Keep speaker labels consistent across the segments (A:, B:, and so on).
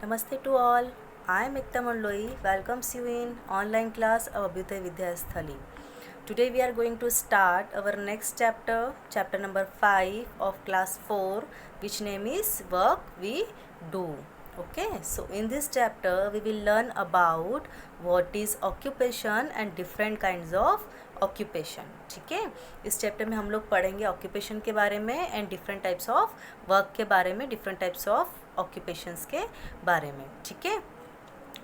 A: Namaste to all. I am Ekta Mandloi. Welcomes you in online class of Abhyuday Vidyasthali. Today we are going to start our next chapter, chapter number 5 of class 4, which name is Work We Do. Okay, so in this chapter we will learn about what is occupation and different kinds of occupation. ठीक है, इस chapter में हम लोग पढ़ेंगे occupation के बारे में and different types of work के बारे में, डिफरेंट टाइप्स ऑफ ऑक्यूपेशंस के बारे में. ठीक है,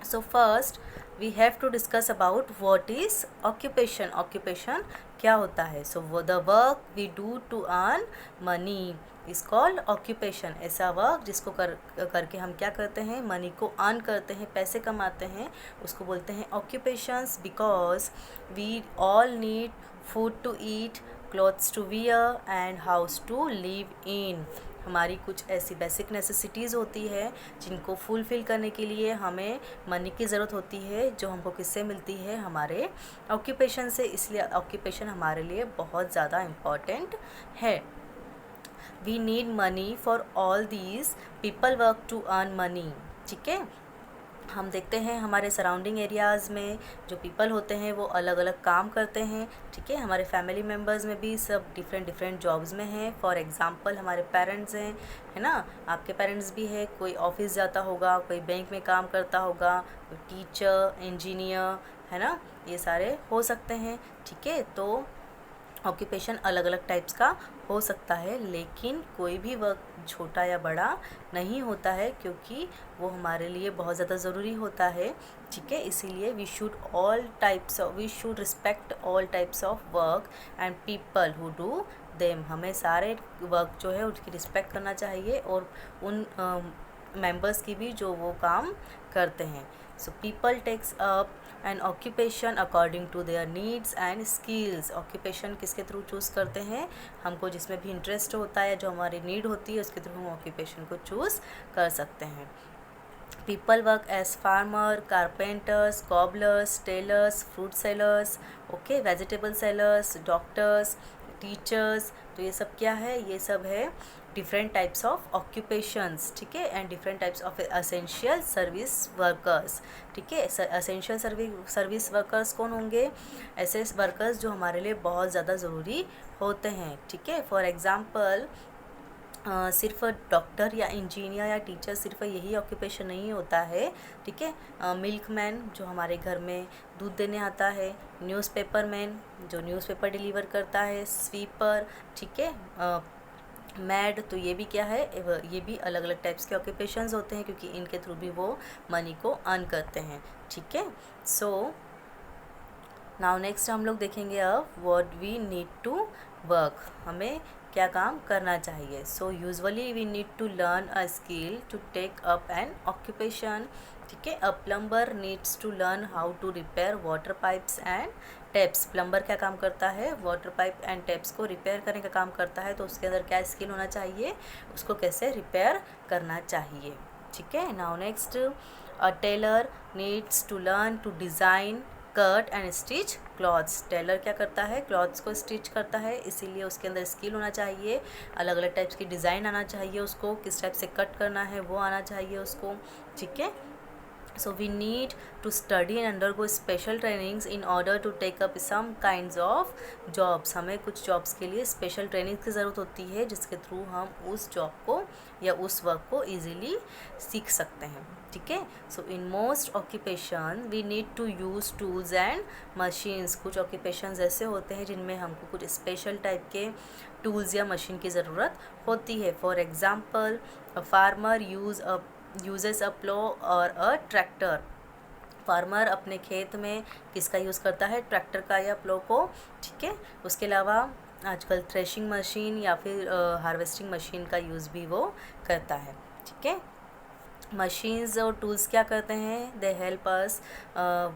A: so first we have to discuss about what is occupation. Occupation क्या होता है? So the work we do to earn money is called occupation. ऐसा वर्क जिसको करके हम क्या करते हैं, मनी को अर्न करते हैं, पैसे कमाते हैं, उसको बोलते हैं occupations. Because we all need food to eat, clothes to wear and house to live in. हमारी कुछ ऐसी बेसिक नेसेसिटीज़ होती है जिनको फुलफ़िल करने के लिए हमें मनी की ज़रूरत होती है, जो हमको किससे मिलती है, हमारे ऑक्यूपेशन से. इसलिए ऑक्यूपेशन हमारे लिए बहुत ज़्यादा इम्पॉर्टेंट है. We need money for all these people work to earn money. ठीक है, हम देखते हैं हमारे सराउंडिंग एरियाज़ में जो पीपल होते हैं वो अलग अलग काम करते हैं. ठीक है, हमारे फैमिली मेम्बर्स में भी सब डिफरेंट डिफरेंट जॉब्स में हैं. फॉर एग्ज़ाम्पल हमारे पेरेंट्स हैं, है ना, आपके पेरेंट्स भी है, कोई ऑफिस जाता होगा, कोई बैंक में काम करता होगा, कोई टीचर, इंजीनियर, है ना, ये सारे हो सकते हैं. ठीक है, तो ऑक्यूपेशन अलग अलग टाइप्स का हो सकता है, लेकिन कोई भी वर्क छोटा या बड़ा नहीं होता है, क्योंकि वो हमारे लिए बहुत ज़्यादा ज़रूरी होता है. ठीक है, इसीलिए we should respect all types of work and people who do them. हमें सारे वर्क जो है उसकी रिस्पेक्ट करना चाहिए और उन मेंबर्स की भी जो वो काम करते हैं. So people takes up an occupation according to their needs and skills. Occupation किसके थ्रू चूज़ करते हैं? हमको जिसमें भी इंटरेस्ट होता है, जो हमारी नीड होती है, उसके थ्रू हम ऑक्यूपेशन को चूज़ कर सकते हैं. People work as farmer, carpenters, cobblers, tailors, fruit sellers, okay, vegetable sellers, doctors, teachers. तो ये सब क्या है? ये सब है डिफरेंट टाइप्स ऑफ ऑक्यूपेशंस. ठीक है, and different types of essential service workers. ठीक है, असेंशियल सर्विस वर्कर्स कौन होंगे? ऐसे वर्कर्स जो हमारे लिए बहुत ज़्यादा ज़रूरी होते हैं. ठीक है, फॉर एग्ज़ाम्पल सिर्फ डॉक्टर या इंजीनियर या टीचर सिर्फ यही ऑक्यूपेशन नहीं होता है. ठीक है, मिल्कमैन जो हमारे घर में दूध देने आता है, न्यूज़पेपर मैन जो न्यूज़पेपर डिलीवर करता है, स्वीपर. ठीक है, मैड, तो ये भी क्या है, ये भी अलग अलग टाइप्स के ऑक्यूपेशंस होते हैं, क्योंकि इनके थ्रू भी वो मनी को अर्न करते हैं. ठीक है, सो नाउ नेक्स्ट हम लोग देखेंगे अब what we need to work. हमें क्या काम करना चाहिए? So usually we need to learn a skill to take up an occupation. ठीक है, a plumber needs to learn how to repair water pipes and taps. Plumber क्या काम करता है? वाटर पाइप एंड टैप्स को रिपेयर करने का काम करता है. तो उसके अंदर क्या स्किल होना चाहिए? उसको कैसे रिपेयर करना चाहिए. ठीक है, now next, a tailor needs to learn to design, cut and stitch clothes. Tailor क्या करता है? क्लॉथ्स को स्टिच करता है, इसीलिए उसके अंदर स्किल होना चाहिए. अलग अलग टाइप्स की डिज़ाइन आना चाहिए उसको, किस टाइप से कट करना है वो आना चाहिए उसको. ठीक है, so we need to study and undergo special trainings in order to take up some kinds of jobs. हमें कुछ जॉब्स के लिए स्पेशल ट्रेनिंग की ज़रूरत होती है, जिसके थ्रू हम उस जॉब को या उस वर्क को ईज़िली सीख सकते हैं. ठीक है, so in most occupation we need to use tools and machines. कुछ ऑक्यूपेशंस ऐसे होते हैं जिनमें हमको कुछ स्पेशल टाइप के टूल्स या मशीन की ज़रूरत होती है. For example, a farmer uses a plough और अ ट्रैक्टर. फार्मर अपने खेत में किसका यूज़ करता है? ट्रैक्टर का या प्लो को. ठीक है, उसके अलावा आजकल थ्रेशिंग मशीन या फिर हार्वेस्टिंग मशीन का यूज़ भी वो करता है. ठीक है, मशीन्स और टूल्स क्या करते हैं? They help us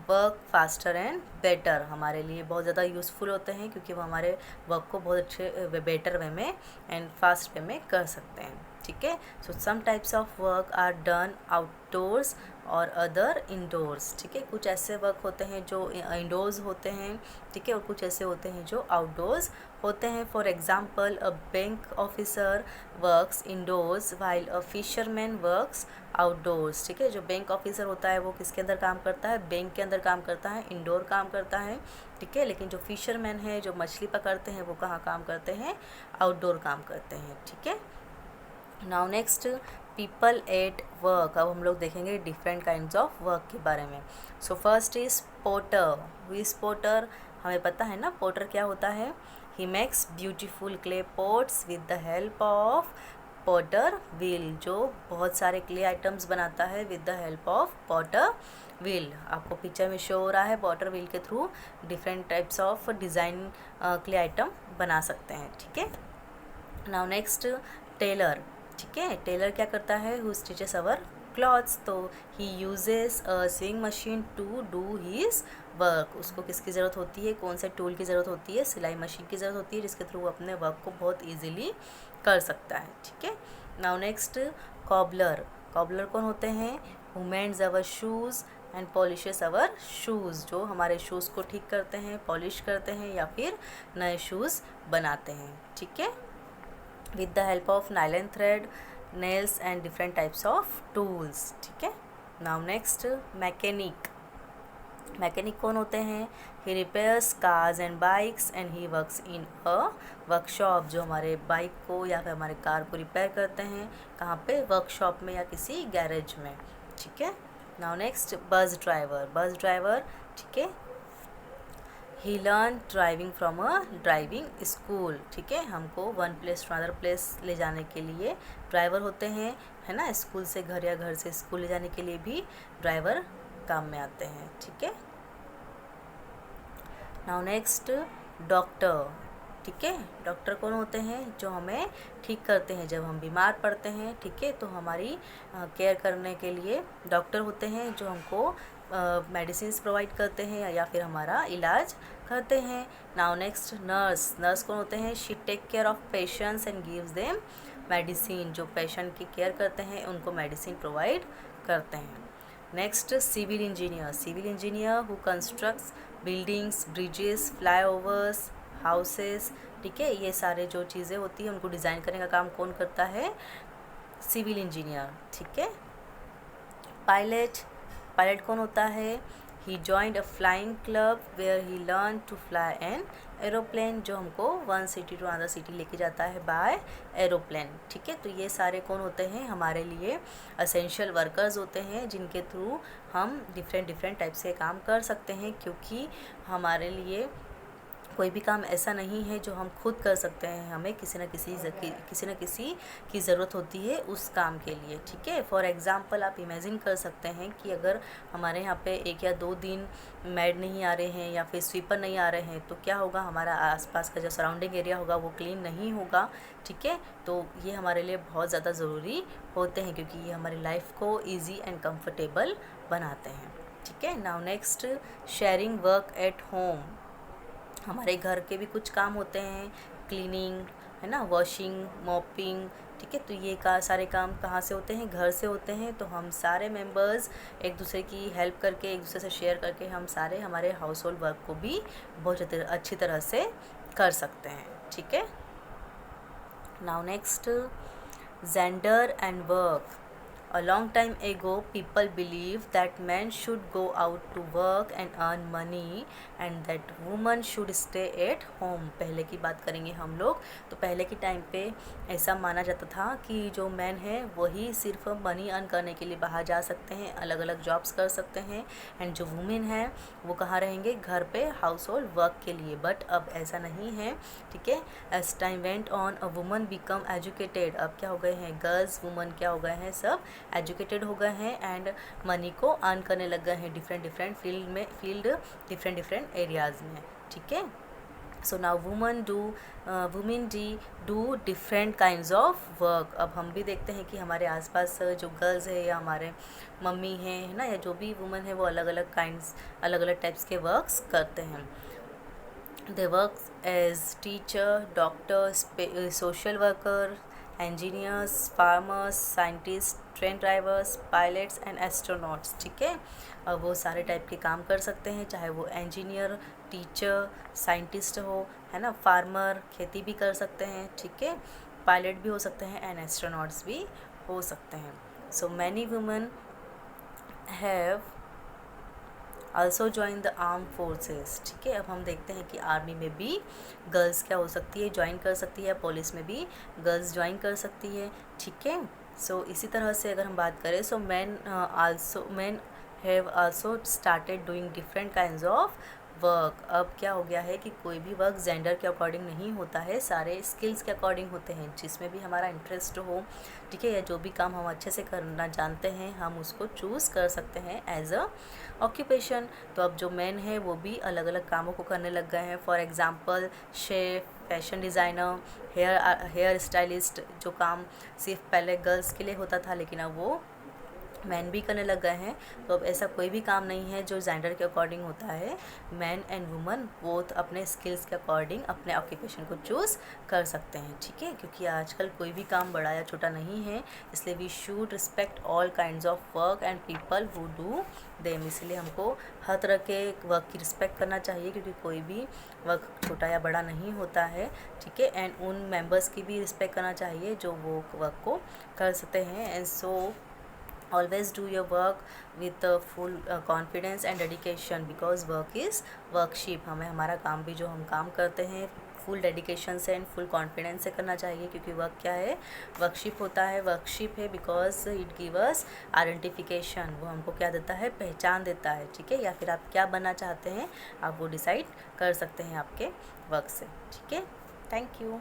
A: work faster and better. हमारे लिए बहुत ज़्यादा यूज़फुल होते हैं, क्योंकि वो हमारे वर्क को बहुत अच्छे बेटर वे में एंड फास्ट वे में कर सकते हैं. ठीक है। So some types of work are done outdoors और अदर इंडोर्स, ठीक है। कुछ ऐसे वर्क होते हैं जो इंडोर्स होते हैं, ठीक है, और कुछ ऐसे होते हैं जो आउटडोर्स होते हैं। For example a bank officer works indoors while a fisherman works outdoors, ठीक है। जो बैंक ऑफिसर होता है वो किसके अंदर काम करता है, बैंक के अंदर काम करता है, इंडोर काम करता है, ठीक है। लेकिन जो फिशरमैन है, जो मछली पकड़ते हैं, वो कहाँ काम करते हैं, आउटडोर काम करते हैं, ठीक है। Now next people at work. अब हम लोग देखेंगे डिफरेंट काइंड्स ऑफ वर्क के बारे में। So first is potter. Who is potter, हमें पता है ना पोटर क्या होता है। He makes beautiful clay pots with the help of potter wheel, जो बहुत सारे क्ले आइटम्स बनाता है with the help of potter wheel. आपको पिक्चर में शो हो रहा है, पॉटर व्हील के through different types of design clay item बना सकते हैं, ठीक है। नाउ नेक्स्ट टेलर, ठीक है। टेलर क्या करता है, हु स्टिचेस अवर क्लॉथ्स, तो he uses a sewing machine to do his work. उसको किसकी ज़रूरत होती है, कौन से टूल की ज़रूरत होती है, सिलाई मशीन की ज़रूरत होती है, जिसके थ्रू वो अपने वर्क को बहुत ईजिली कर सकता है, ठीक है। Now next cobbler. कॉबलर कौन होते हैं, who mends our shoes and polishes our shoes, जो हमारे शूज़ को ठीक करते हैं, पॉलिश करते हैं या फिर नए शूज़ बनाते हैं, ठीक है, with the help of nylon thread, nails and different types of tools, ठीक है। now next mechanic. मैकेनिक कौन होते हैं, he repairs cars and bikes and he works in a workshop, जो हमारे बाइक को या फिर हमारे कार को रिपेयर करते हैं, कहाँ पे, वर्कशॉप में या किसी गैरेज में, ठीक है। Now next bus driver. Bus driver, ठीक है, he learn driving from a driving school, ठीक है। हमको one place to other place ले जाने के लिए ड्राइवर होते हैं, है ना। स्कूल से घर या घर से स्कूल ले जाने के लिए भी ड्राइवर काम में आते हैं, ठीक है। नाउ नेक्स्ट डॉक्टर, ठीक है। डॉक्टर कौन होते हैं, जो हमें ठीक करते हैं जब हम बीमार पड़ते हैं, ठीक है। तो हमारी केयर करने के लिए डॉक्टर होते हैं, जो हमको मेडिसिन प्रोवाइड करते हैं या फिर हमारा इलाज करते हैं। Now next nurse. नर्स कौन होते हैं, she take care of patients and gives them medicine, जो पेशेंट की केयर करते हैं, उनको मेडिसिन प्रोवाइड करते हैं। Next civil engineer. Civil engineer who constructs buildings, bridges, flyovers, houses, ठीक है। ये सारे जो चीज़ें होती हैं उनको डिज़ाइन करने का काम कौन करता है, सिविल इंजीनियर, ठीक है। पायलट। पायलट कौन होता है, he joined a flying club where he learn to fly an aeroplane, जो हमको one city to another city लेके जाता है बाय एरोप्लेन, ठीक है। तो ये सारे कौन होते हैं, हमारे लिए असेंशियल वर्कर्स होते हैं, जिनके थ्रू हम डिफरेंट टाइप्स के काम कर सकते हैं, क्योंकि हमारे लिए कोई भी काम ऐसा नहीं है जो हम खुद कर सकते हैं, हमें किसी न किसी की ज़रूरत होती है उस काम के लिए, ठीक है। फॉर एग्ज़ाम्पल आप इमेजिन कर सकते हैं कि अगर हमारे यहाँ पे 1 या 2 दिन मेड नहीं आ रहे हैं या फिर स्वीपर नहीं आ रहे हैं, तो क्या होगा, हमारा आसपास का जो सराउंडिंग एरिया होगा वो क्लीन नहीं होगा, ठीक है। तो ये हमारे लिए बहुत ज़्यादा ज़रूरी होते हैं, क्योंकि ये हमारी लाइफ को ईजी एंड कम्फर्टेबल बनाते हैं, ठीक है। Now next sharing work at home. हमारे घर के भी कुछ काम होते हैं, क्लीनिंग, है ना, वॉशिंग, मॉपिंग, ठीक है। तो ये सारे काम कहाँ से होते हैं, घर से होते हैं। तो हम सारे मेंबर्स एक दूसरे की हेल्प करके, एक दूसरे से शेयर करके हम सारे हमारे हाउस होल्ड वर्क को भी बहुत अच्छी तरह से कर सकते हैं, ठीक है। Now next gender and work. A long time ago, people believed that men should go out to work and earn money and that women should stay at home. पहले की बात करेंगे हम लोग, तो पहले के टाइम पे ऐसा माना जाता था कि जो मैन है वही सिर्फ मनी अर्न करने के लिए बाहर जा सकते हैं, अलग अलग जॉब्स कर सकते हैं, एंड जो वुमेन है वो कहाँ रहेंगे, घर पे हाउस होल्ड वर्क के लिए। बट अब ऐसा नहीं है, ठीक है। As time went on a woman become educated. अब क्या हो गए हैं, गर्ल्स वुमन क्या हो गए हैं, सब एजुकेटेड हो गए हैं एंड मनी को अर्न करने लग गए हैं डिफरेंट डिफरेंट एरियाज़ में, ठीक है। So now women do different kinds of work. अब हम भी देखते हैं कि हमारे आसपास जो गर्ल्स है या हमारे मम्मी हैं, है ना, या जो भी वुमेन है वो अलग अलग टाइप्स के वर्क्स करते हैं। They work as teacher, doctor, social worker, engineers, farmers, scientist, train drivers, pilots and astronauts. ठीक है, अब वो सारे टाइप के काम कर सकते हैं, चाहे वो इंजीनियर, टीचर, साइंटिस्ट हो, है ना, फार्मर खेती भी कर सकते हैं, ठीक है, पायलट भी हो सकते हैं एंड एस्ट्रोनॉट्स भी हो सकते हैं। So many women have also join the arm forces. ठीक है, अब हम देखते हैं कि आर्मी में भी गर्ल्स क्या हो सकती है, ज्वाइन कर सकती है, पुलिस में भी गर्ल्स ज्वाइन कर सकती है। ठीक है, सो इसी तरह से अगर हम बात करें, so man have also started doing different kinds of work. अब क्या हो गया है कि कोई भी वर्क जेंडर के अकॉर्डिंग नहीं होता है, सारे स्किल्स के अकॉर्डिंग होते हैं, जिसमें भी हमारा इंटरेस्ट हो, ठीक है, या जो भी काम हम अच्छे से करना जानते हैं हम उसको चूज़ कर सकते हैं एज अ ऑक्यूपेशन। तो अब जो मेन है वो भी अलग अलग कामों को करने लग गए हैं। For example chef, fashion designer, hair stylist, जो काम सिर्फ पहले गर्ल्स के लिए होता था लेकिन अब वो मैन भी करने लग गए हैं। तो अब ऐसा कोई भी काम नहीं है जो जेंडर के अकॉर्डिंग होता है, मैन एंड वुमन बोथ अपने स्किल्स के अकॉर्डिंग अपने ऑक्यूपेशन को चूज़ कर सकते हैं। ठीक है, क्योंकि आजकल कोई भी काम बड़ा या छोटा नहीं है, इसलिए we should respect all kinds of work and people who do them. इसलिए हमको हर तरह के वर्क की रिस्पेक्ट करना चाहिए, क्योंकि कोई भी वर्क छोटा या बड़ा नहीं होता है। ठीक है, एंड उन मेंबर्स की भी रिस्पेक्ट करना चाहिए जो वो वर्क को कर सकते हैं। And so always do your work with full confidence and dedication, because work is workship। हमें हमारा काम भी जो हम काम करते हैं फुल डेडिकेशन से एंड फुल कॉन्फिडेंस से करना चाहिए, क्योंकि वर्क क्या है, वर्कशिप होता है। वर्कशिप है because it give us identification, वो हमको क्या देता है, पहचान देता है। ठीक है, या फिर आप क्या बनना चाहते हैं आप वो डिसाइड कर सकते हैं आपके वर्क से। ठीक है, थैंक यू।